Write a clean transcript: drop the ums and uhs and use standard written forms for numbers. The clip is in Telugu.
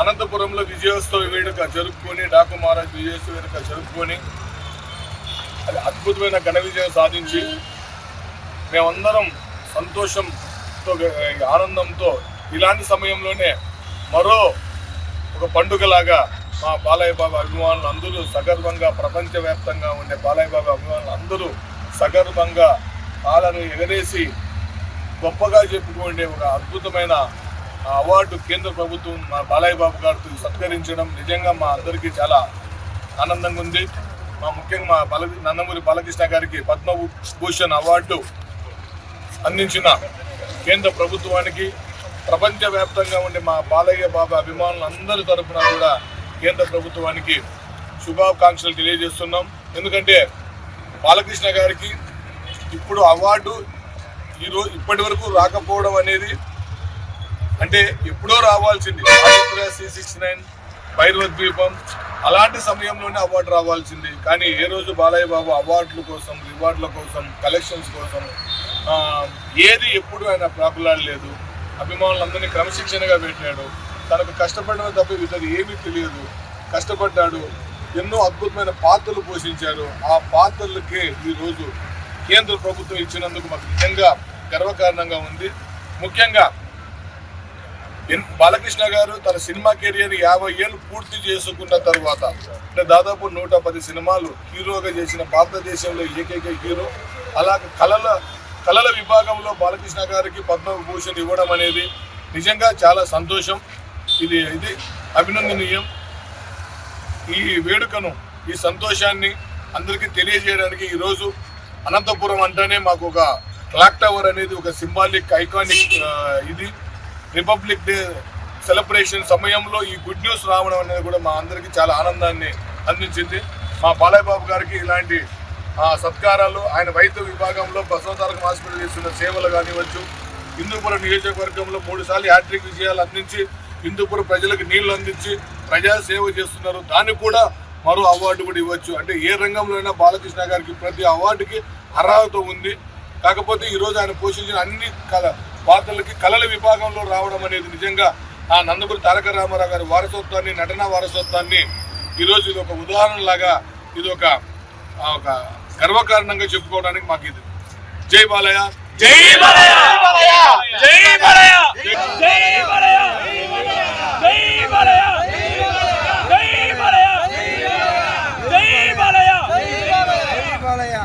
అనంతపురంలో విజయోత్సవ వేడుక జరుపుకొని డాకు మహారాజ్ విజయోత్సవ వేడుక జరుపుకొని అది అద్భుతమైన ఘన విజయం సాధించి మేమందరం సంతోషంతో ఆనందంతో ఇలాంటి సమయంలోనే మరో ఒక పండుగలాగా మా బాలయ్య బాబు అభిమానులు అందరూ సగర్వంగా ప్రపంచవ్యాప్తంగా ఉండే బాలయ్య బాబు అభిమానులు అందరూ సగర్వంగా కాళ్ళను ఎగరేసి గొప్పగా చెప్పుకునే ఒక అద్భుతమైన అవార్డు కేంద్ర ప్రభుత్వం మా బాలయ్య బాబు గారితో సత్కరించడం నిజంగా మా అందరికీ చాలా ఆనందంగా ఉంది. ముఖ్యంగా మా నందమూరి బాలకృష్ణ గారికి పద్మభూషణ్ అవార్డు అందించిన కేంద్ర ప్రభుత్వానికి ప్రపంచవ్యాప్తంగా ఉండే మా బాలయ్య బాబు అభిమానులు అందరి తరఫున కూడా కేంద్ర ప్రభుత్వానికి శుభాకాంక్షలు తెలియజేస్తున్నాం. ఎందుకంటే బాలకృష్ణ గారికి ఇప్పుడు అవార్డు ఇప్పటి వరకు రాకపోవడం అనేది అంటే ఎప్పుడో రావాల్సింది. C69 భైరవ ద్వీపం అలాంటి సమయంలోనే అవార్డు రావాల్సింది. కానీ ఏ రోజు బాలయ్య బాబు అవార్డుల కోసం రివార్డుల కోసం కలెక్షన్స్ కోసం ఏది ఎప్పుడు ఆయన ప్రాకులాడలేదు. అభిమానులందరినీ క్రమశిక్షణగా పెట్టాడు. తనకు కష్టపడిన తప్ప ఇతను ఏమీ తెలియదు. కష్టపడ్డాడు. ఎన్నో అద్భుతమైన పాత్రలు పోషించారు. ఆ పాత్రలకే ఈరోజు కేంద్ర ప్రభుత్వం ఇచ్చినందుకు మాకు నిజంగా గర్వకారణంగా ఉంది. ముఖ్యంగా బాలకృష్ణ గారు తన సినిమా కెరియర్ 50 ఏళ్ళు పూర్తి చేసుకున్న తర్వాత అంటే దాదాపు 110 సినిమాలు హీరోగా చేసిన భారతదేశంలో ఏకైక హీరో. అలాగే కళల విభాగంలో బాలకృష్ణ గారికి పద్మభూషణ్ ఇవ్వడం అనేది నిజంగా చాలా సంతోషం. ఇది అభినందనీయం. ఈ వేడుకను ఈ సంతోషాన్ని అందరికీ తెలియజేయడానికి ఈరోజు అనంతపురం అంటేనే మాకు ఒక క్లాక్ టవర్ అనేది ఒక సింబాలిక్ ఐకానిక్ ఇది రిపబ్లిక్ డే సెలబ్రేషన్ సమయంలో ఈ గుడ్ న్యూస్ రావడం అనేది కూడా మా అందరికీ చాలా ఆనందాన్ని అందించింది. మా బాలయ్య బాబు గారికి ఇలాంటి సత్కారాలు ఆయన వైద్య విభాగంలో బసవతారకం హాస్పిటల్ చేస్తున్న సేవలు కానివ్వచ్చు, హిందూపురం నియోజకవర్గంలో 3 సార్లు హ్యాట్రిక్ విజయాలు అందించి హిందూపురం ప్రజలకు నీళ్లు అందించి ప్రజా సేవ చేస్తున్నారు. దానికి కూడా మరో అవార్డు కూడా ఇవ్వచ్చు. అంటే ఏ రంగంలో అయినా బాలకృష్ణ గారికి ప్రతి అవార్డుకి అర్హత ఉంది. కాకపోతే ఈరోజు ఆయన పోషించిన అన్ని పాత్రలకి కళల విభాగంలో రావడం అనేది నిజంగా ఆ నందమూరి తారక రామారావు గారి వారసత్వాన్ని నటనా వారసత్వాన్ని ఈరోజు ఇది ఒక ఉదాహరణలాగా ఇది ఒక గర్వకారణంగా చెప్పుకోవడానికి మాకు ఇది. జై బాలయ్య, జై బాలయ్య, జై బాలయ్య, జై బాలయ్య, జై బాలయ్య, జై బాలయ్య, జై బాలయ్య, జై బాలయ్య.